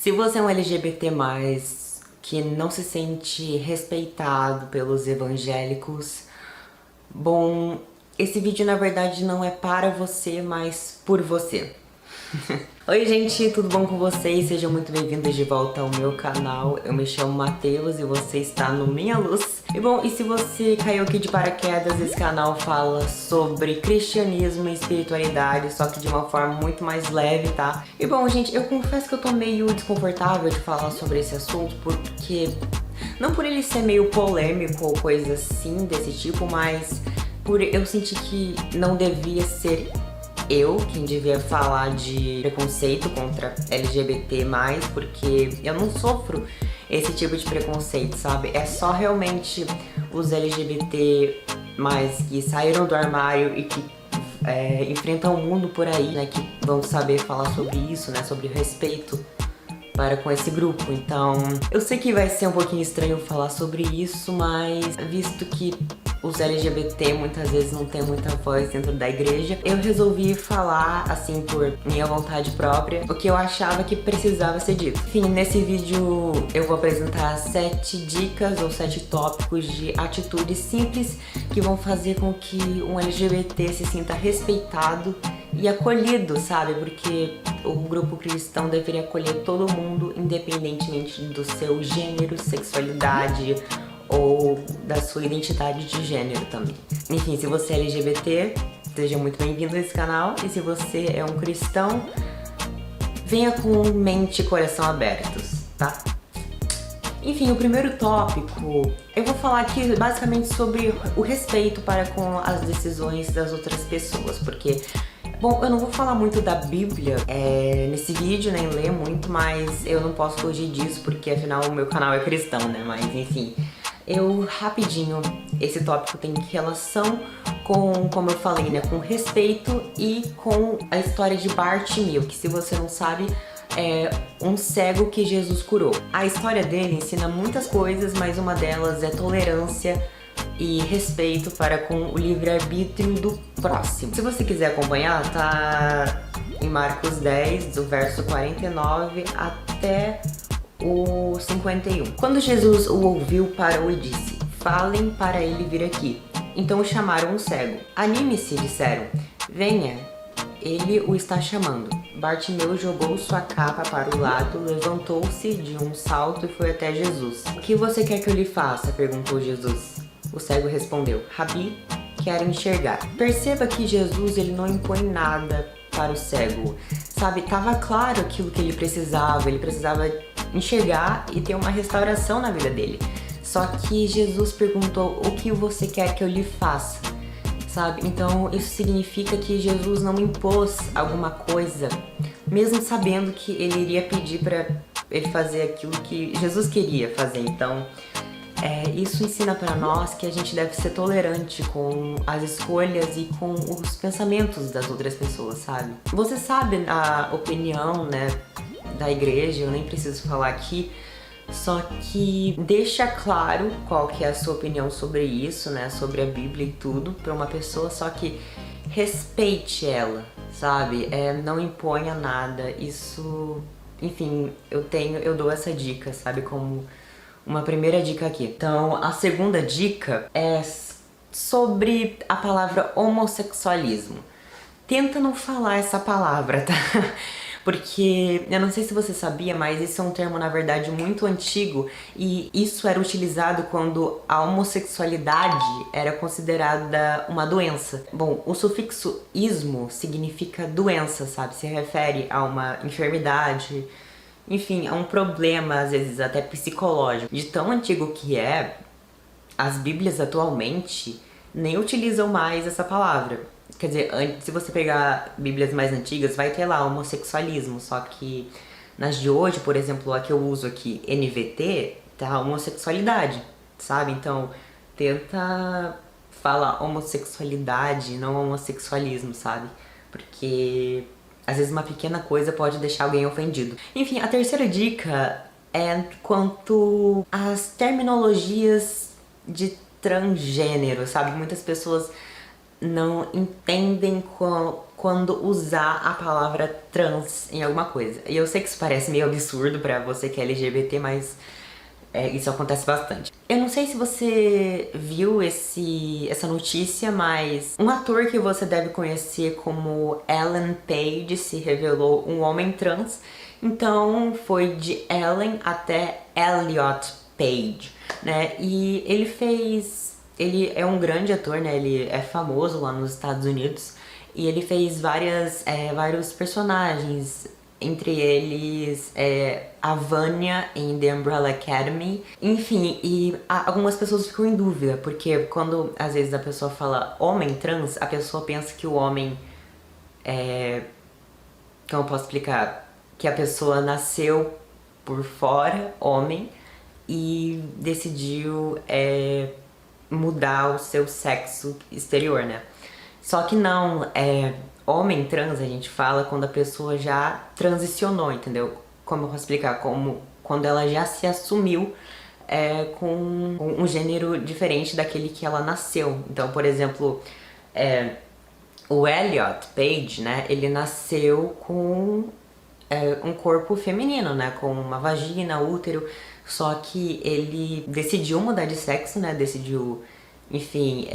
Se você é um LGBT+, que não se sente respeitado pelos evangélicos, bom, esse vídeo na verdade não é para você, mas por você. Oi gente, tudo bom com vocês? Sejam muito bem-vindos de volta ao meu canal. Eu me chamo Matheus e você está no Minha Luz. E bom, e se você caiu aqui de paraquedas, esse canal fala sobre cristianismo e espiritualidade, só que de uma forma muito mais leve, tá? E bom, gente, eu confesso que eu tô meio desconfortável de falar sobre esse assunto, porque... não por ele ser meio polêmico ou coisa assim, desse tipo, mas por eu sentir que não devia ser eu quem devia falar de preconceito contra LGBT+, porque eu não sofro esse tipo de preconceito, sabe? É só realmente os LGBT+, que saíram do armário e que enfrentam o mundo por aí, né? Que vão saber falar sobre isso, né? Sobre respeito para com esse grupo. Então, eu sei que vai ser um pouquinho estranho falar sobre isso, mas visto que os LGBT muitas vezes não têm muita voz dentro da igreja, eu resolvi falar, assim, por minha vontade própria, o que eu achava que precisava ser dito. Enfim, nesse vídeo eu vou apresentar 7 dicas ou 7 tópicos de atitudes simples que vão fazer com que um LGBT se sinta respeitado e acolhido, sabe? Porque o grupo cristão deveria acolher todo mundo, independentemente do seu gênero, sexualidade ou da sua identidade de gênero também. Enfim, se você é LGBT, seja muito bem-vindo a esse canal. E se você é um cristão, venha com mente e coração abertos, tá? Enfim, o primeiro tópico, eu vou falar aqui basicamente sobre o respeito para com as decisões das outras pessoas, porque... bom, eu não vou falar muito da Bíblia nesse vídeo, nem ler muito, mas eu não posso fugir disso, porque afinal o meu canal é cristão, né? Mas enfim, rapidinho, esse tópico tem relação com, como eu falei, né? Com respeito e com a história de Bartimeu, que se você não sabe, é um cego que Jesus curou. A história dele ensina muitas coisas, mas uma delas é tolerância e respeito para com o livre-arbítrio do próximo. Se você quiser acompanhar, tá em Marcos 10, do verso 49 até o 51. Quando Jesus o ouviu, parou e disse: "Falem para ele vir aqui." Então chamaram o cego. "Anime-se", disseram. "Venha, ele o está chamando." Bartimeu jogou sua capa para o lado, levantou-se de um salto e foi até Jesus. "O que você quer que eu lhe faça?", perguntou Jesus. O cego respondeu: "Rabi, quero enxergar." Perceba que Jesus ele não impõe nada para o cego, sabe? Tava claro aquilo que ele precisava enxergar e ter uma restauração na vida dele. Só que Jesus perguntou: "O que você quer que eu lhe faça?", sabe? Então isso significa que Jesus não impôs alguma coisa, mesmo sabendo que ele iria pedir para ele fazer aquilo que Jesus queria fazer. Então isso ensina para nós que a gente deve ser tolerante com as escolhas e com os pensamentos das outras pessoas, sabe? Você sabe a opinião, né, da igreja, eu nem preciso falar aqui, só que deixa claro qual que é a sua opinião sobre isso, né, sobre a Bíblia e tudo, para uma pessoa, só que respeite ela, sabe? Não imponha nada, isso... enfim, eu dou essa dica, sabe, como uma primeira dica aqui. Então, a segunda dica é sobre a palavra homossexualismo. Tenta não falar essa palavra, tá? Porque, eu não sei se você sabia, mas esse é um termo, na verdade, muito antigo e isso era utilizado quando a homossexualidade era considerada uma doença. Bom, o sufixo ismo significa doença, sabe? Se refere a uma enfermidade, enfim, é um problema, às vezes, até psicológico. De tão antigo que é, as bíblias atualmente nem utilizam mais essa palavra. Quer dizer, se você pegar bíblias mais antigas, vai ter lá homossexualismo, só que nas de hoje, por exemplo, a que eu uso aqui, NVT, tá homossexualidade, sabe? Então, tenta falar homossexualidade, não homossexualismo, sabe? Porque às vezes uma pequena coisa pode deixar alguém ofendido. Enfim, a terceira dica é quanto às terminologias de transgênero, sabe? Muitas pessoas não entendem quando usar a palavra trans em alguma coisa. E eu sei que isso parece meio absurdo pra você que é LGBT, mas isso acontece bastante. Eu não sei se você viu essa notícia, mas um ator que você deve conhecer como Ellen Page se revelou um homem trans. Então foi de Ellen até Elliot Page, né? E ele é um grande ator, né? Ele é famoso lá nos Estados Unidos e ele fez vários personagens, entre eles a Vanya em The Umbrella Academy. Enfim, e algumas pessoas ficam em dúvida, porque quando às vezes a pessoa fala homem trans, a pessoa pensa que o homem como eu posso explicar? Que a pessoa nasceu por fora, homem, e decidiu mudar o seu sexo exterior, né? Só que não, homem trans a gente fala quando a pessoa já transicionou, entendeu? Como eu posso explicar? Como quando ela já se assumiu com um gênero diferente daquele que ela nasceu. Então, por exemplo, o Elliot Page, né, ele nasceu com um corpo feminino, né, com uma vagina, útero, só que ele decidiu mudar de sexo, né, decidiu, enfim,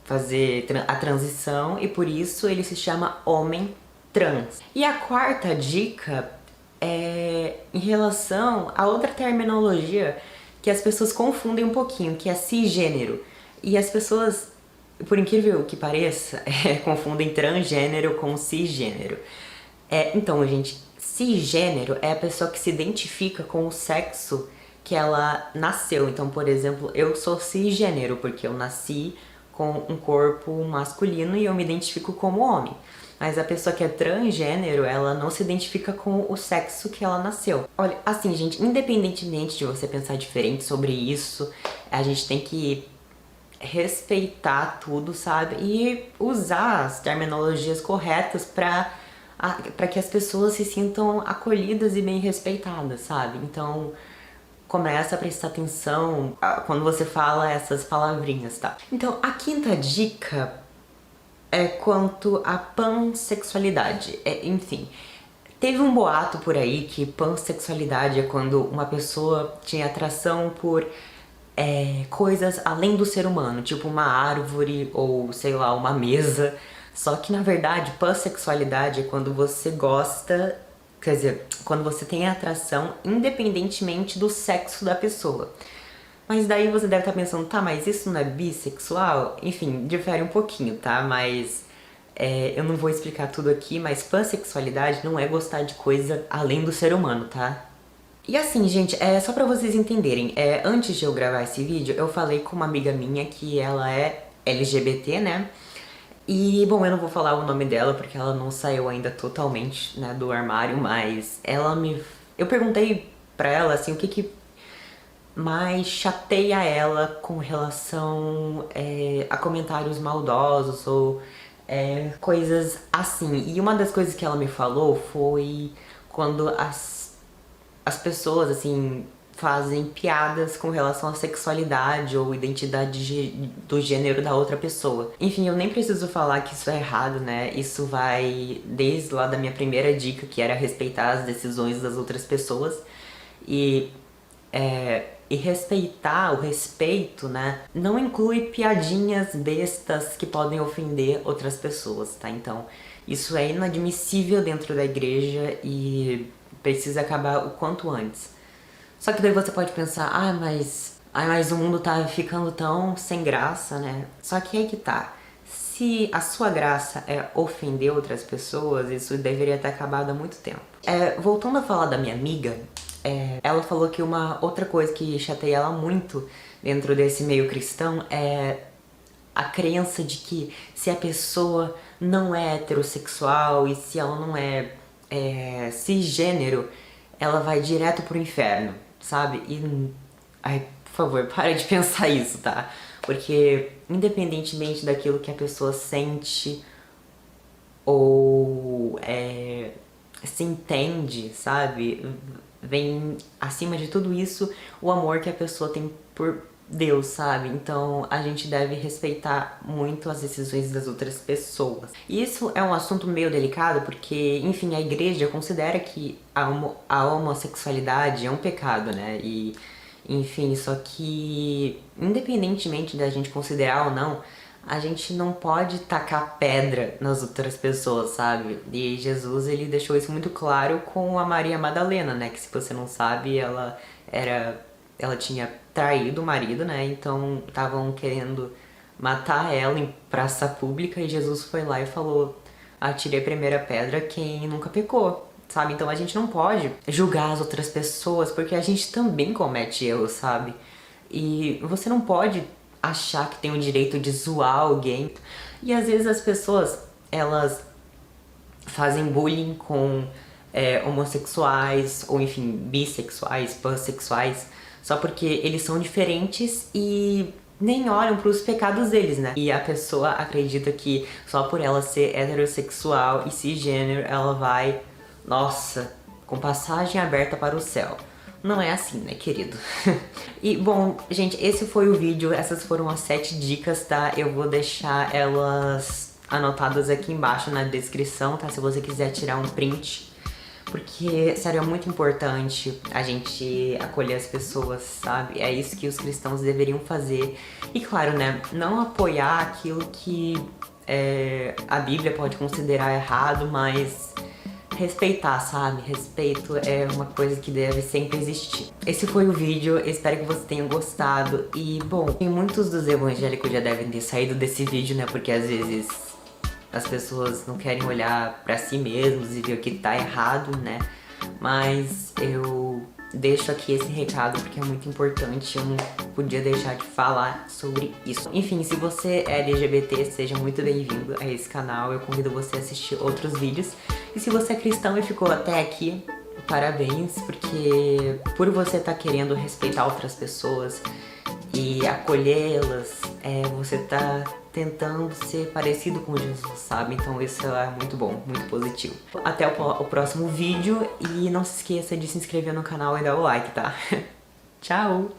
fazer a transição e por isso ele se chama homem trans. E a quarta dica é em relação a outra terminologia que as pessoas confundem um pouquinho, que é cisgênero. E as pessoas, por incrível que pareça, confundem transgênero com cisgênero. Então, gente, cisgênero é a pessoa que se identifica com o sexo que ela nasceu. Então, por exemplo, eu sou cisgênero porque eu nasci com um corpo masculino e eu me identifico como homem. Mas a pessoa que é transgênero, ela não se identifica com o sexo que ela nasceu. Olha, assim, gente, independentemente de você pensar diferente sobre isso, a gente tem que respeitar tudo, sabe? E usar as terminologias corretas pra que as pessoas se sintam acolhidas e bem respeitadas, sabe? Então, começa a prestar atenção quando você fala essas palavrinhas, tá? Então, a quinta dica é quanto à pansexualidade. Enfim, teve um boato por aí que pansexualidade é quando uma pessoa tinha atração por coisas além do ser humano, tipo uma árvore ou, sei lá, uma mesa. Só que, na verdade, pansexualidade é quando você gosta, quer dizer, quando você tem atração independentemente do sexo da pessoa. Mas daí você deve estar pensando, tá, mas isso não é bissexual? Enfim, difere um pouquinho, tá? Mas eu não vou explicar tudo aqui, mas pansexualidade não é gostar de coisa além do ser humano, tá? E assim, gente, só pra vocês entenderem, antes de eu gravar esse vídeo, eu falei com uma amiga minha que ela é LGBT, né? E, bom, eu não vou falar o nome dela porque ela não saiu ainda totalmente, né, do armário, mas eu perguntei pra ela, assim, o que mais chateia ela com relação a comentários maldosos ou coisas assim. E uma das coisas que ela me falou foi quando as pessoas, assim, fazem piadas com relação à sexualidade ou identidade do gênero da outra pessoa. Enfim, eu nem preciso falar que isso é errado, né? Isso vai desde lá da minha primeira dica, que era respeitar as decisões das outras pessoas. E respeitar, o respeito, né, não inclui piadinhas bestas que podem ofender outras pessoas, tá? Então, isso é inadmissível dentro da igreja e precisa acabar o quanto antes. Só que daí você pode pensar, mas o mundo tá ficando tão sem graça, né? Só que aí que tá. Se a sua graça é ofender outras pessoas, isso deveria ter acabado há muito tempo. Voltando a falar da minha amiga, ela falou que uma outra coisa que chateia ela muito dentro desse meio cristão é a crença de que se a pessoa não é heterossexual e se ela não é cisgênero, ela vai direto pro inferno, sabe? E, ai, por favor, para de pensar isso, tá? Porque independentemente daquilo que a pessoa sente ou se entende, sabe? Vem acima de tudo isso o amor que a pessoa tem por Deus, sabe? Então a gente deve respeitar muito as decisões das outras pessoas. E isso é um assunto meio delicado porque, enfim, a igreja considera que a homossexualidade é um pecado, né? E, enfim, só que independentemente da gente considerar ou não, a gente não pode tacar pedra nas outras pessoas, sabe? E Jesus, ele deixou isso muito claro com a Maria Madalena, né? Que se você não sabe, ela tinha traído o marido, né? Então estavam querendo matar ela em praça pública e Jesus foi lá e falou: atire a primeira pedra quem nunca pecou, sabe? Então a gente não pode julgar as outras pessoas porque a gente também comete erros, sabe? E você não pode achar que tem o direito de zoar alguém. E às vezes as pessoas, elas fazem bullying com homossexuais, ou enfim, bissexuais, pansexuais, só porque eles são diferentes e nem olham para os pecados deles, né? E a pessoa acredita que só por ela ser heterossexual e cisgênero, ela vai, nossa, com passagem aberta para o céu. Não é assim, né, querido? E, bom, gente, esse foi o vídeo. Essas foram as 7 dicas, tá? Eu vou deixar elas anotadas aqui embaixo na descrição, tá? Se você quiser tirar um print. Porque, sério, é muito importante a gente acolher as pessoas, sabe? É isso que os cristãos deveriam fazer. E, claro, né, não apoiar aquilo que a Bíblia pode considerar errado, mas respeitar, sabe? Respeito é uma coisa que deve sempre existir. Esse foi o vídeo, espero que você tenha gostado. E, bom, muitos dos evangélicos já devem ter saído desse vídeo, né? Porque às vezes as pessoas não querem olhar pra si mesmos e ver o que tá errado, né? Mas eu deixo aqui esse recado porque é muito importante, eu não podia deixar de falar sobre isso. Enfim, se você é LGBT, seja muito bem-vindo a esse canal, eu convido você a assistir outros vídeos. E se você é cristão e ficou até aqui, parabéns, porque por você estar querendo respeitar outras pessoas e acolhê-las, você tá tentando ser parecido com Jesus, sabe? Então isso é muito bom, muito positivo. Até o próximo vídeo e não se esqueça de se inscrever no canal e dar o like, tá? Tchau!